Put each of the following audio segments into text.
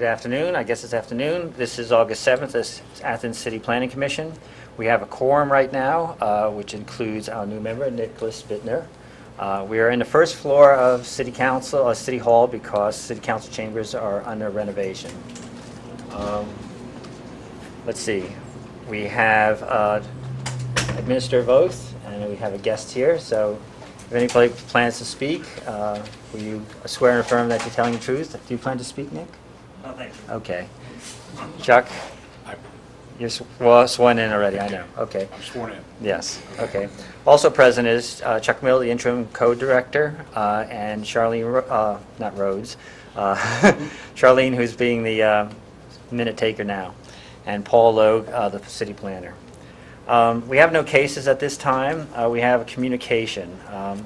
afternoon. I guess it's afternoon. This is August 7th. This is Athens City Planning Commission. We have a quorum right now, which includes our new member, Nicholas Bittner. We are in the first floor of City Council, City Hall, because City Council chambers are under renovation. Let's see. We have administrative oath, and we have a guest here. So, if anybody plans to speak, will you swear and affirm that you're telling the truth? Do you plan to speak, Nick? No, thank you. Okay. Chuck? You're sworn in already, I know. Okay. I'm sworn in. Yes, okay. Also present is Chuck Mill, the interim code director, and Charlene, not Rhodes, Charlene, who's being the minute taker now, and Paul Logue, the city planner. We have no cases at this time. We have a communication.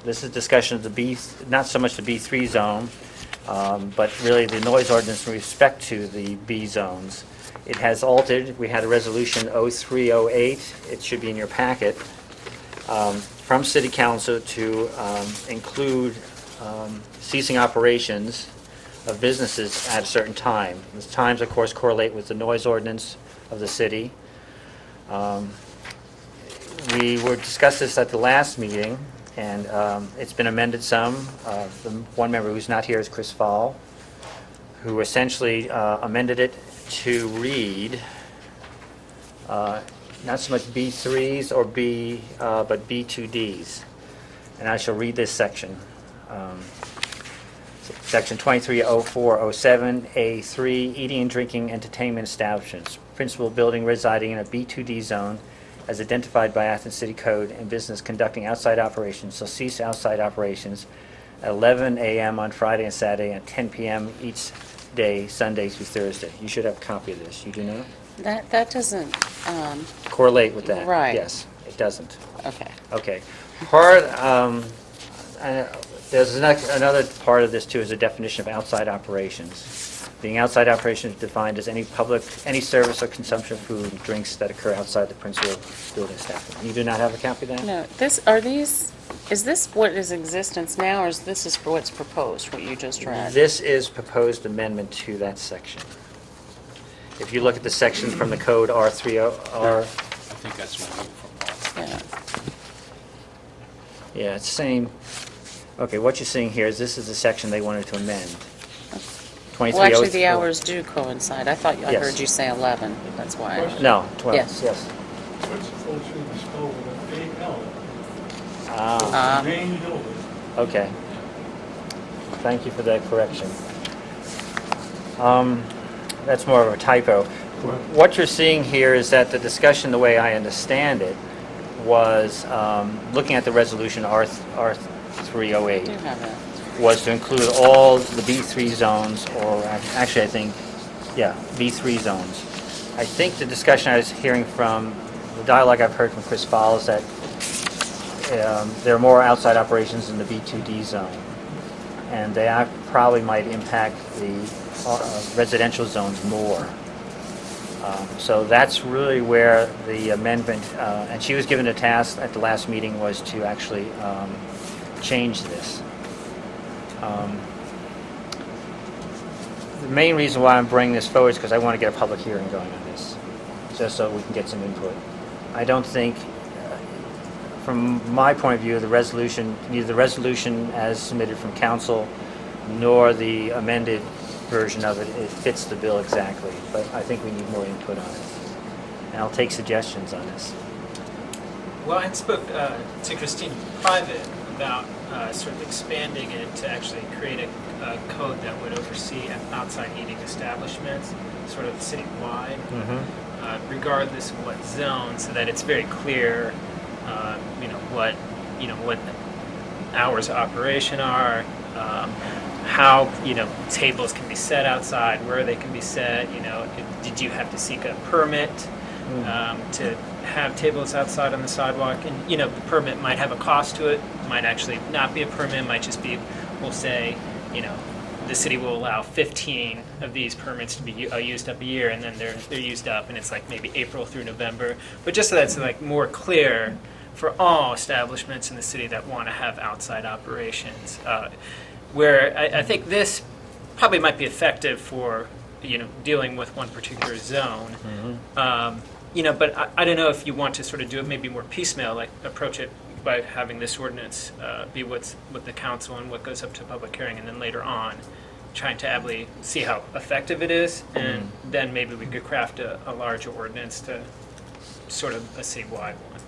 This is discussion of the B, not so much the B3 zone, but really the noise ordinance in respect to the B zones. It has altered. We had a resolution 0308. It should be in your packet from City Council to include ceasing operations of businesses at a certain time. The times, of course, correlate with the noise ordinance of the city. We were discussed this at the last meeting, and it's been amended some. The one member who's not here is Chris Fall, who essentially amended it to read not so much B3s or but B2Ds. And I shall read this section. Section 230407A3, eating and drinking entertainment establishments. Principal building residing in a B2D zone as identified by Athens City Code and business conducting outside operations shall cease outside operations at 11 a.m. on Friday and Saturday and 10 p.m. each day, Sunday through Thursday. You should have a copy of this. You do not? That doesn't correlate with that. Right. Yes, it doesn't. Okay. Okay. There's another part of this too is a definition of outside operations. Being outside operations is defined as any service or consumption of food and drinks that occur outside the principal building establishment. You do not have a copy of that? No. Is this what is in existence now, or is this for what's proposed, what you just read? This is proposed amendment to that section. If you look at the section from the code R30, I think that's what I'm looking for. Yeah, it's saying, okay, what you're seeing here is this is the section they wanted to amend. Well, actually, the hours do coincide. I thought I Yes. heard you say 11. That's why. No, 12. Yes. Yes. What's supposed to be spelled with an A-L? Ah, Main building. okay. Thank you for that correction. That's more of a typo. What you're seeing here is that the discussion, the way I understand it, was looking at the resolution R308. I do have it. Was to include all the B3 zones, or actually I think, yeah, B3 zones. I think the discussion I was hearing from, the dialogue I've heard from Chris Fall is that there are more outside operations in the B2D zone, and they probably might impact the residential zones more. So that's really where the amendment, and she was given a task at the last meeting, was to actually change this. The main reason why I'm bringing this forward is because I want to get a public hearing going on this, just so we can get some input. I don't think, from my point of view, the resolution, neither the resolution as submitted from council nor the amended version of it, it fits the bill exactly. But I think we need more input on it. And I'll take suggestions on this. Well, I spoke to Christine private about sort of expanding it to actually create a code that would oversee outside eating establishments, sort of citywide, regardless of what zone, so that it's very clear, what hours of operation are, how tables can be set outside, where they can be set. Did you have to seek a permit to have tables outside on the sidewalk? And the permit might have a cost to it. Might actually not be a permit. Might just be, we'll say, the city will allow 15 of these permits to be used up a year, and then they're used up, and it's like maybe April through November. But just so that's like more clear for all establishments in the city that want to have outside operations. Where I think this probably might be effective for dealing with one particular zone. But I don't know if you want to sort of do it maybe more piecemeal, like approach it by having this ordinance be what's with the council and what goes up to public hearing, and then later on trying to ably see how effective it is, and then maybe we could craft a larger ordinance to sort of a citywide one.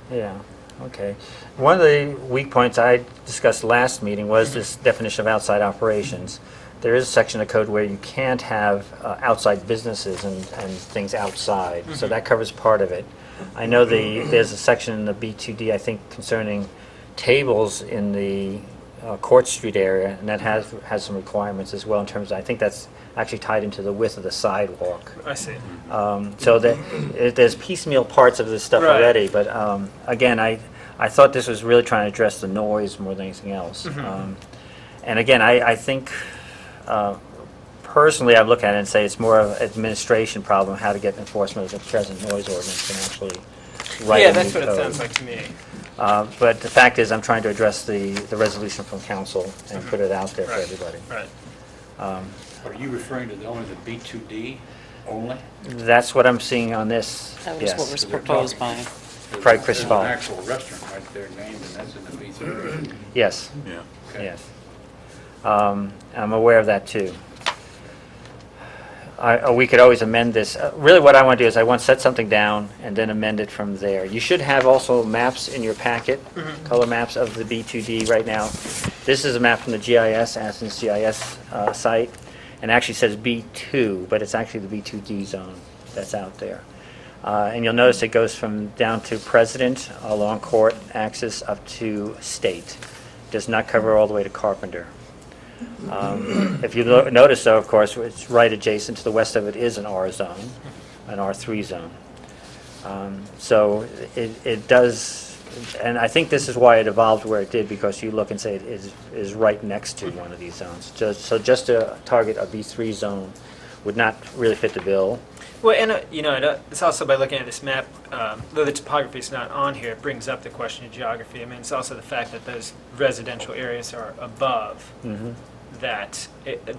Yeah, okay. One of the weak points I discussed last meeting was this definition of outside operations. There is a section of code where you can't have outside businesses and things outside, so that covers part of it. I know there's a section in the B2D, I think, concerning tables in the Court Street area, and that has some requirements as well in terms of, I think that's actually tied into the width of the sidewalk. I see. So there's piecemeal parts of this stuff Right. already, but again, I thought this was really trying to address the noise more than anything else. And again, I think personally, I look at it and say it's more of an administration problem, how to get enforcement of the present noise ordinance than actually write a new That's what it code. sounds like to me. But the fact is, I'm trying to address the resolution from council and put it out there for Right. everybody. Right. Are you referring to only the B2D only? That's what I'm seeing on this, That was what yes. was proposed by, Probably Chris There's Fall. an actual restaurant right there named, and that's in the B2D. Yes, Yeah. Okay. yes. I'm aware of that too. We could always amend this. Really what I want to do is I want to set something down and then amend it from there. You should have also maps in your packet, color maps of the B2D right now. This is a map from the GIS, Athens GIS site, and actually says B2, but it's actually the B2D zone that's out there. And you'll notice it goes from down to President along Court axis up to State. Does not cover all the way to Carpenter. If you notice, though, of course, it's right adjacent to the west of it is an R zone, an R3 zone. So it does, and I think this is why it evolved where it did, because you look and say it is right next to one of these zones. So just to target a B3 zone would not really fit the bill. Well, and it's also by looking at this map, though the topography is not on here, it brings up the question of geography. I mean, it's also the fact that those residential areas are above the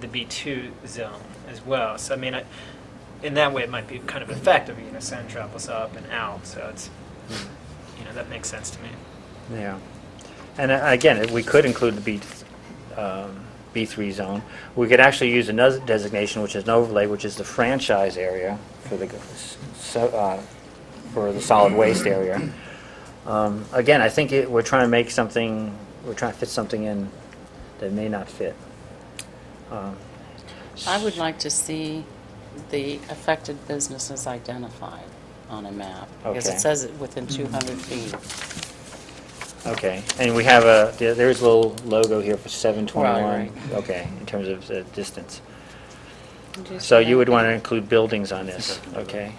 B2 zone as well. So I mean, in that way, it might be kind of effective. Sun travels up and out, so it's that makes sense to me. Yeah. And again, we could include the B3 zone. We could actually use another designation, which is an overlay, which is the franchise area for the solid waste area. Again, I think we're trying to fit something in that may not fit. I would like to see the affected businesses identified on a map, because Okay. it says it within 200 feet. Okay, and we have there is a little logo here for 721. Right. Okay, in terms of the distance. So you would want to include buildings on this, okay?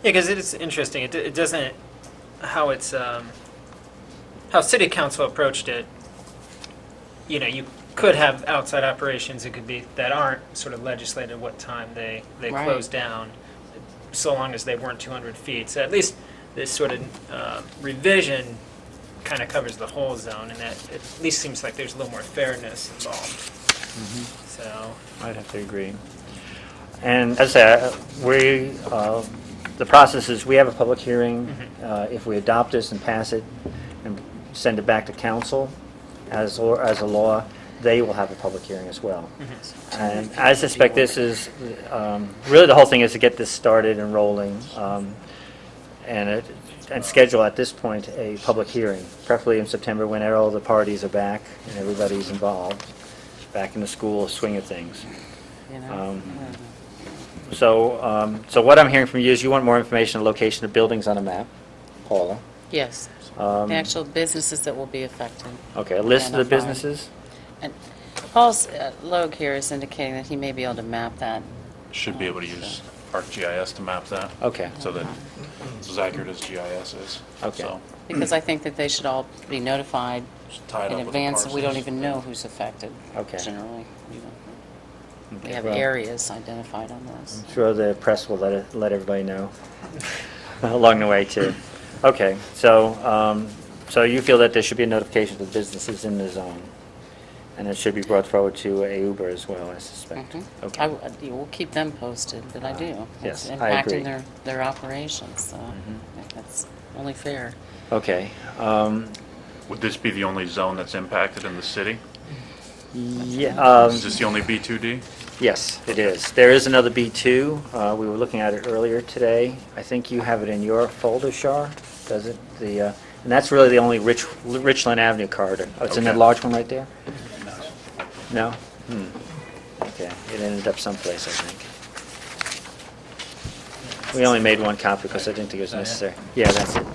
Yeah, because it's interesting. It doesn't how city council approached it. You could have outside operations. It could be that aren't sort of legislated what time they Right. close down, so long as they weren't 200 feet. So at least this sort of revision kind of covers the whole zone, and that at least seems like there's a little more fairness involved. So I'd have to agree. And as I say, the process is we have a public hearing. If we adopt this and pass it and send it back to council as a law, they will have a public hearing as well. And I suspect this is, really the whole thing is to get this started and rolling, and schedule at this point a public hearing, preferably in September when all the parties are back and everybody's involved, back in the school swing of things. So what I'm hearing from you is you want more information on the location of buildings on a map, Paula. Yes, the actual businesses that will be affected. Okay, a list of the Identified. businesses? And Paul's Logue here is indicating that he may be able to map that. Should be able to use ArcGIS to map that. Okay, So that it's as accurate as GIS is. Okay. So Because I think that they should all be notified just tie it in up with the advance, and we don't parcels. even know who's affected. Okay. Generally, we don't. We Okay, have well, areas identified on this. I'm sure the press will let everybody know along the way too. Okay, so you feel that there should be a notification to the businesses in the zone. And it should be brought forward to Uber as well, I suspect. Mhm. Okay. We'll keep them posted, but I do. Yes, It's I agree. impacting their operations, so Mhm. I think that's only fair. Okay. Would this be the only zone that's impacted in the city? Yeah. Is this the only B2D? Yes, it is. There is another B2. We were looking at it earlier today. I think you have it in your folder, Shar, does it? And that's really the only Richland Avenue corridor. Oh, it's in the Okay. large one right there? No? Okay, it ended up someplace, I think. We only made one copy because I didn't think it was necessary. Yeah, that's it.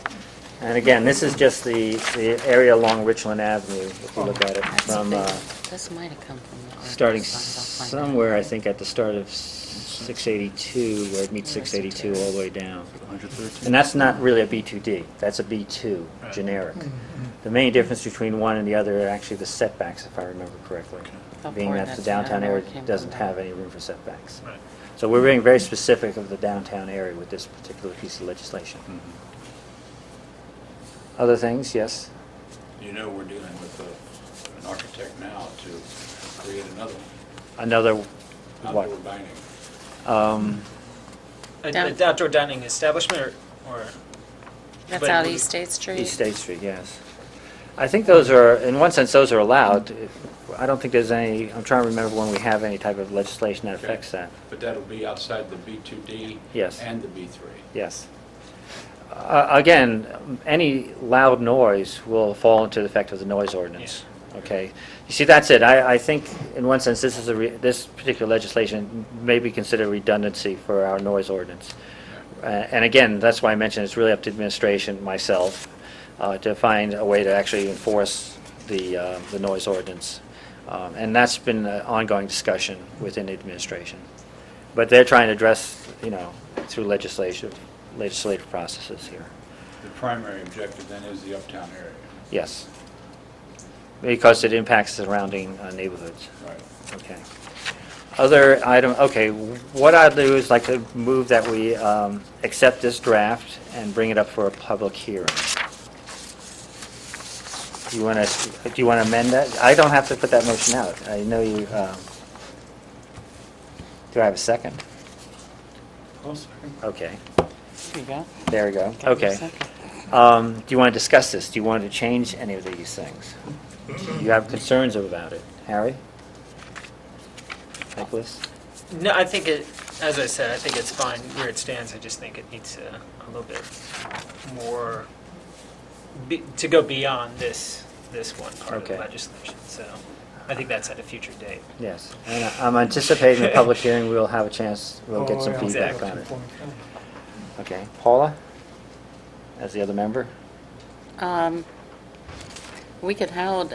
And again, this is just the area along Richland Avenue, if you look at it, That's from, big. This might have come from the starting archives, but I'll find somewhere, out. I think, at the start of 682, where it meets 682 all the way down. 113? And that's not really a B2D, that's a B2, generic. The main difference between one and the other are actually the setbacks, if I remember correctly. How Being far that the that's- I downtown don't know area where it came doesn't from. have any room for setbacks. Right. So we're being very specific of the downtown area with this particular piece of legislation. Other things, yes? You know, we're dealing with an architect now to create another one, Another, what? outdoor dining. Down- An outdoor dining establishment or That's but out we- East State Street? East State Street, yes. I think those are, in one sense, those are allowed. I don't think there's any, I'm trying to remember when we have any type of legislation that Okay. affects that. But that'll be outside the B2D Yes. and the B3. Yes. Again, any loud noise will fall into the effect of the noise ordinance. Okay? You see, that's it. I think, in one sense, this is this particular legislation may be considered redundancy for our noise ordinance. And again, that's why I mentioned it's really up to administration, myself, to find a way to actually enforce the noise ordinance. And that's been an ongoing discussion within the administration. But they're trying to address, through legislative processes here. The primary objective then is the uptown area. Yes. Because it impacts surrounding neighborhoods. Right. Okay. Other item, okay, what I'd do is like to move that we accept this draft and bring it up for a public hearing. Do you want to amend that? I don't have to put that motion out. I know you, do I have a second? Okay, Here you go. there we go. Got your Okay. second. Do you want to discuss this? Do you want to change any of these things? Do you have concerns about it? Harry? Nicholas? No, I think as I said, I think it's fine where it stands. I just think it needs a little bit more, to go beyond this one part of Okay. the legislation. So I think that's at a future date. Yes. And I'm anticipating the public hearing, we'll have a chance, we'll get some Oh, yeah. feedback Exactly. on it. Okay. Paula, as the other member? We could hold,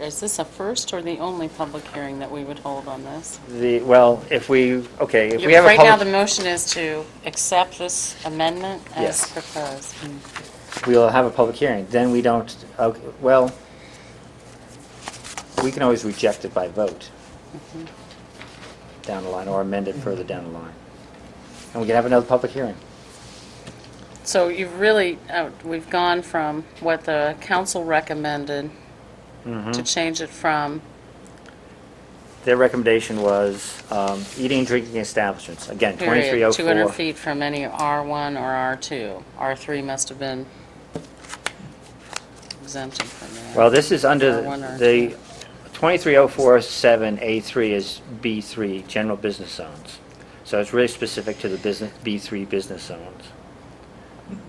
is this a first or the only public hearing that we would hold on this? Well, if we have a Right now, the public, motion is to accept this amendment as Yes. proposed. we'll have a public hearing, then we don't, okay, well, we can always reject it by vote down the line, or amend it further down the line. And we can have another public hearing. So you've really, we've gone from what the council recommended to change it from, Their recommendation was eating and drinking establishments, again, period, 200 2304. feet from any R1 or R2. R3 must have been exempted from that. Well, this is under R1 or the 23047A3 is B3, general business zones. So it's really specific to the B3 business zones.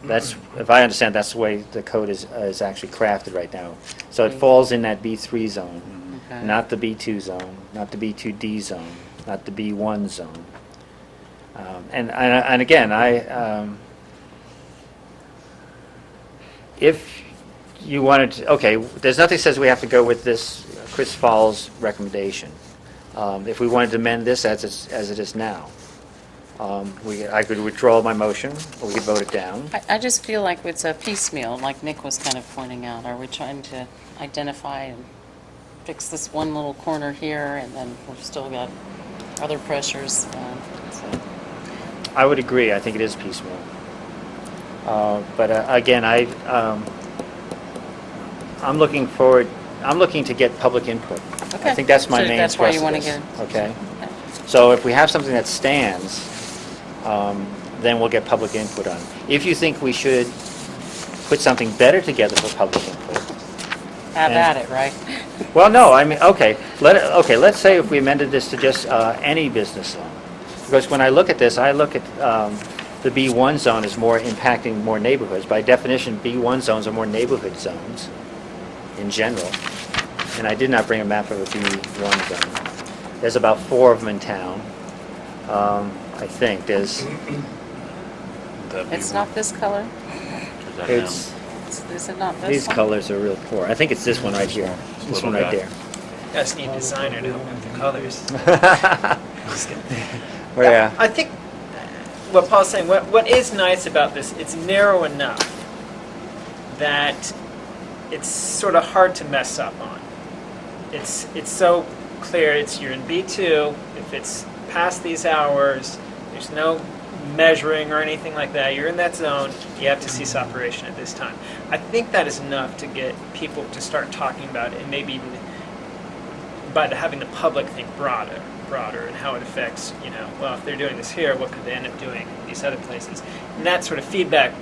That's, if I understand, that's the way the code is actually crafted right now. So it falls in that B3 zone, Okay. not the B2 zone, not the B2D zone, not the B1 zone. And again, if you wanted to, okay, there's nothing says we have to go with this Chris Fall's recommendation. If we wanted to amend this as it is now, I could withdraw my motion, or we could vote it down. I just feel like it's a piecemeal, like Nick was kind of pointing out. Are we trying to identify and fix this one little corner here, and then we've still got other pressures? So I would agree, I think it is piecemeal. But again, I'm looking forward, I'm looking to get public input. I Okay. think that's my So main that's why thrust you of wanna this, get it. okay? Okay. So if we have something that stands, then we'll get public input on it. If you think we should put something better together for public input, Have And- at it, right? well, no, I mean, okay, let's say if we amended this to just any business zone. Because when I look at this, I look at the B1 zone as more impacting more neighborhoods. By definition, B1 zones are more neighborhood zones in general. And I did not bring a map of a B1 zone. There's about 4 of them in town, I think. There's, That'd be It's one. not this color? Is that it's, Is it not this these one? colors are real poor. I think it's this one right here. This Little one right guy. there. I just need a designer to help with the colors. Just kidding. Well, yeah. I think what Paul's saying, what is nice about this, it's narrow enough that it's sort of hard to mess up on. It's so clear, you're in B2, if it's past these hours, there's no measuring or anything like that, you're in that zone, you have to cease operation at this time. I think that is enough to get people to start talking about it, and maybe even by having the public think broader and how it affects, well, if they're doing this here, what could they end up doing in these other places? And that sort of feedback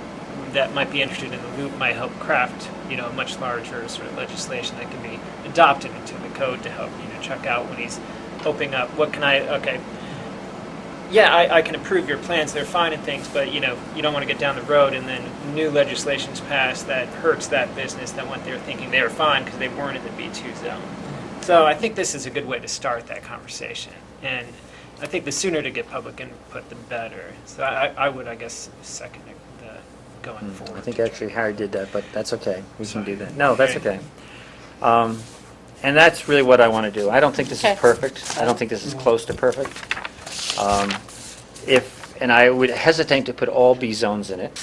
that might be interested in the loop might help craft, a much larger sort of legislation that can be adopted into the code to help, Chuck out when he's opening up, I can approve your plans, they're fine and things, but, you don't want to get down the road and then new legislation's passed that hurts that business that went there thinking they were fine because they weren't in the B2 zone. So I think this is a good way to start that conversation. And I think the sooner to get public input, the better. So I would, I guess, second the going forward. I think actually Harry did that, but that's okay. We can do that. No, that's okay. And that's really what I want to do. I don't think this is Okay. perfect. I don't think this is close to perfect. And I would hesitate to put all B zones in it.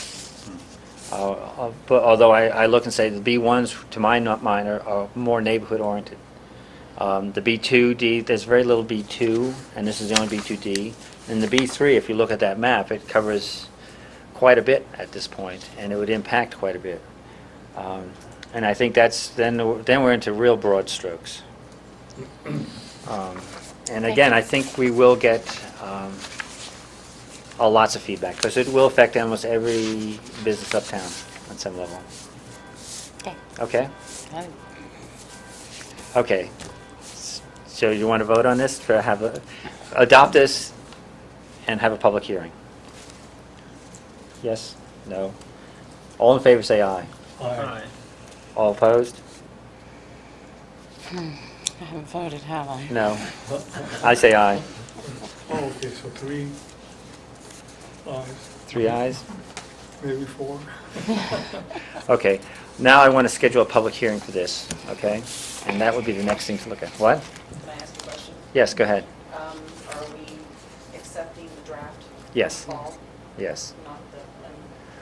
But although I look and say the B1s, to my mind, are more neighborhood oriented. The B2D, there's very little B2, and this is the only B2D. And the B3, if you look at that map, it covers quite a bit at this point, and it would impact quite a bit. And I think then we're into real broad strokes. And again, I think we will get lots of feedback, because it will affect almost every business uptown on some level. Okay. Okay? Got it. Okay. So you want to vote on this, adopt this and have a public hearing? Yes? No? All in favor say aye. Aye. All opposed? I haven't voted, have I? No. I say aye. Oh, okay, so 3 ayes, 3 ayes? maybe 4. Okay. Now I want to schedule a public hearing for this, okay? And that would be the next thing to look at. What? Can I ask a question? Yes, go ahead. Are we accepting the draft? Yes. Fall, Yes. not the,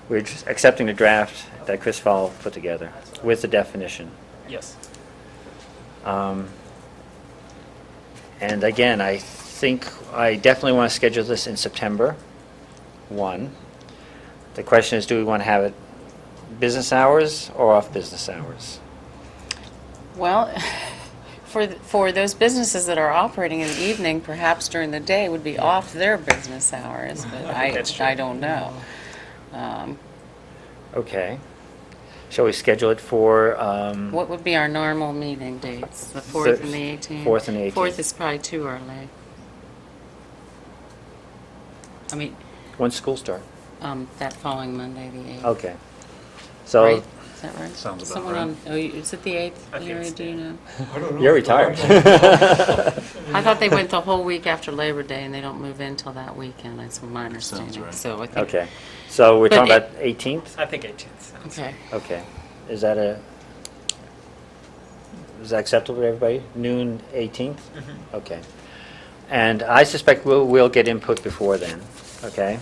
We're just accepting the draft that Chris Fall put together with the definition. Yes. And again, I think I definitely want to schedule this in September 1. The question is, do we want to have it business hours or off business hours? Well, for those businesses that are operating in the evening, perhaps during the day would be off their business hours, but That's true. I don't know. Okay. Shall we schedule it for... What would be our normal meeting dates? The 4th and the 18th? 4th and the 18th. 4th is probably too early. I mean, When's school start? that following Monday, the 8th. Okay. So, Right? Is that right? Sounds about Someone right. is it the 8th, I think Larry, it's do you know? I don't know. you're retired. I thought they went the whole week after Labor Day, and they don't move in till that weekend, that's my understanding. right. So I think... Okay. So we're But talking it- about 18th? I think 18th sounds. Okay. Okay. Is that acceptable to everybody? Noon 18th? Mhm. Okay. And I suspect we'll get input before then, okay?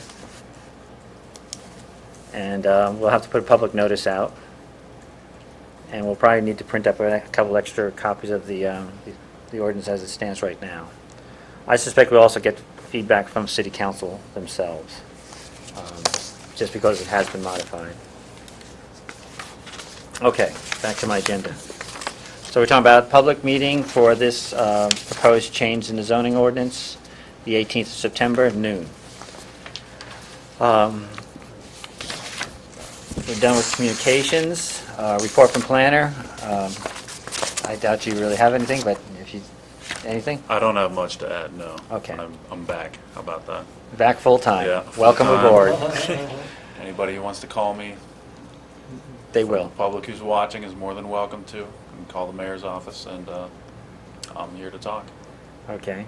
And we'll have to put a public notice out. And we'll probably need to print up a couple extra copies of the ordinance as it stands right now. I suspect we'll also get feedback from City Council themselves, just because it has been modified. Okay, back to my agenda. So we're talking about public meeting for this proposed change in the zoning ordinance, the 18th of September, noon. We're done with communications. Report from planner. I doubt you really have anything, but if you, anything? I don't have much to add, no. Okay. I'm back. How about that? Back full-time. Yeah, Welcome full-time. aboard. Anybody who wants to call me, They the will. public who's watching is more than welcome to. You can call the mayor's office, and I'm here to talk. Okay.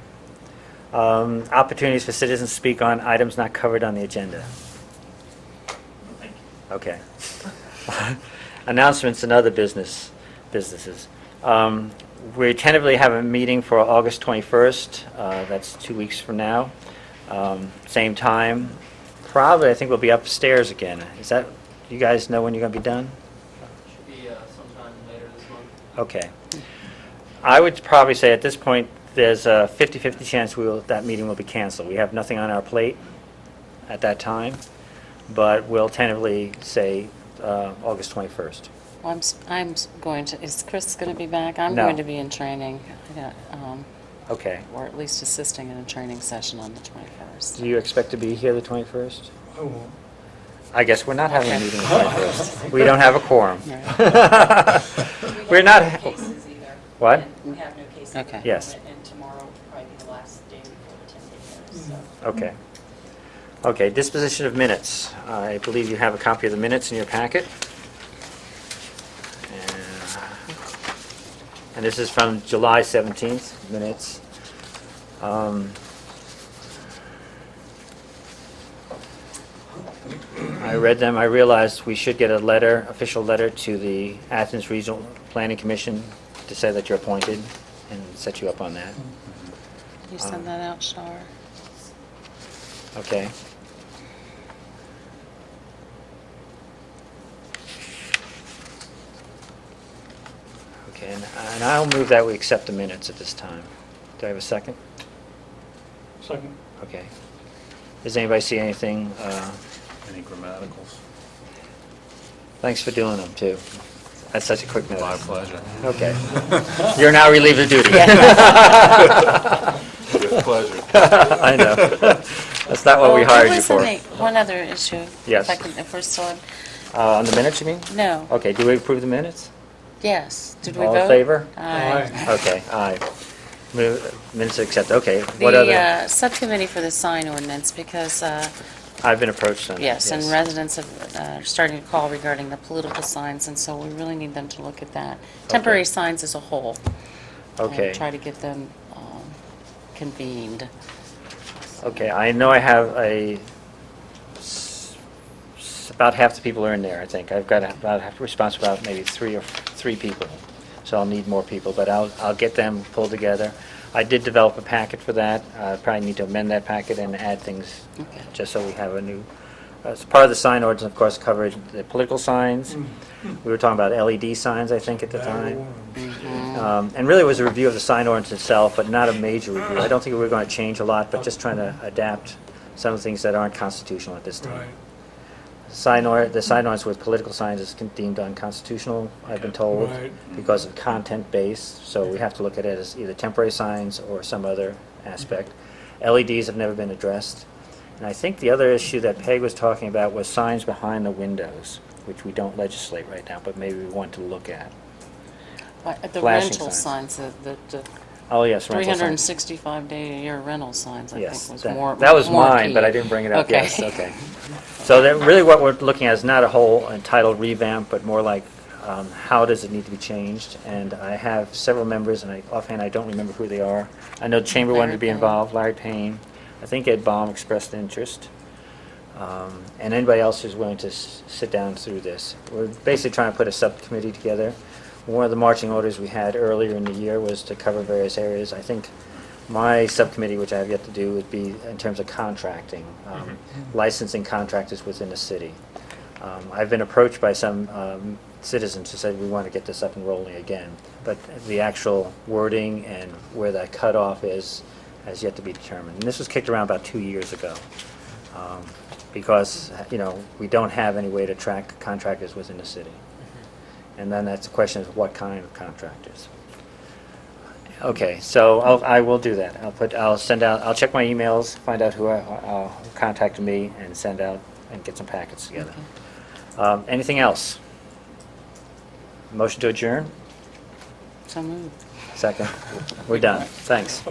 Opportunities for citizens to speak on items not covered on the agenda. Okay. Announcements and other businesses. We tentatively have a meeting for August 21st. That's 2 weeks from now. Same time. Probably, I think we'll be upstairs again. Is that, you guys know when you're going to be done? Should be sometime later this month. Okay. I would probably say at this point, there's a 50-50 chance that meeting will be canceled. We have nothing on our plate at that time, but we'll tentatively say August 21st. Well, I'm going to, is Chris going to be back? I'm No. going to be in training, Okay. or at least assisting in a training session on the 21st. Do you expect to be here the 21st? I won't. I guess we're not having a meeting the 21st. We don't have a quorum. Right. We're We not. have no cases either. What? And we have no cases at Okay. the Yes. moment, and tomorrow will probably be the last day before the 10-day notice, so. Okay. Okay, disposition of minutes. I believe you have a copy of the minutes in your packet. And this is from July 17th minutes. I read them. I realized we should get a letter, official letter to the Athens Regional Planning Commission to say that you're appointed and set you up on that. Can you send that out, Shar? Okay. Okay, and I'll move that we accept the minutes at this time. Do I have a second? Second. Okay. Does anybody see anything? Any grammaticals? Thanks for doing them, too. That's such a quick notice. My pleasure. Okay. You're now relieved of duty. With pleasure. I know. That's not what we hired you for. One other issue. Yes. If we're still, On the minutes, you mean? no, Okay, do we approve the minutes? yes. Did we vote? All in favor? Aye. Okay, aye. Minutes accepted, okay. What other? The subcommittee for the sign ordinance, because, I've been approached on that, yes, and residents have starting to call regarding the political signs, and so we really need them to look at that. Temporary signs as a whole. Okay. And try to get them convened. Okay, I know I have about half the people are in there, I think. I've got about half response about maybe three people. So I'll need more people, but I'll get them pulled together. I did develop a packet for that. I probably need to amend that packet and add things, Okay. just so we have a new, as part of the sign ordinance, of course, covered the political signs. We were talking about LED signs, I think, at the time. And really it was a review of the sign ordinance itself, but not a major review. I don't think we were going to change a lot, but just trying to adapt some of the things that aren't constitutional at this time. Right. The sign ordinance with political signs is deemed unconstitutional, I've been told, Right. because of content base, so we have to look at it as either temporary signs or some other aspect. LEDs have never been addressed. And I think the other issue that Peg was talking about was signs behind the windows, which we don't legislate right now, but maybe we want to look at. The Flashing rental signs. signs, the Oh, yes, rental signs. 365-day-a-year rental signs, I Yes, think was that- more. that was more mine, key. but I didn't bring it up. Okay. Yes, okay. So that really what we're looking at is not a whole entitled revamp, but more like how does it need to be changed? And I have several members, and offhand I don't remember who they are. I know the Chamber wanted to be Larry Payne. involved, Larry Payne. I think Ed Baum expressed interest. And anybody else who's willing to sit down through this. We're basically trying to put a subcommittee together. One of the marching orders we had earlier in the year was to cover various areas. I think my subcommittee, which I have yet to do, would be in terms of contracting, licensing contractors within the city. I've been approached by some citizens who said we want to get this up and rolling again, but the actual wording and where that cutoff is has yet to be determined. And this was kicked around about 2 years ago, because we don't have any way to track contractors within the city. And then that's the question is what kind of contractors? Okay, so I will do that. I'll check my emails, find out who contacted me, and send out and get some packets together. Okay. Anything else? Motion to adjourn? So moved. Second. We're done. Thanks.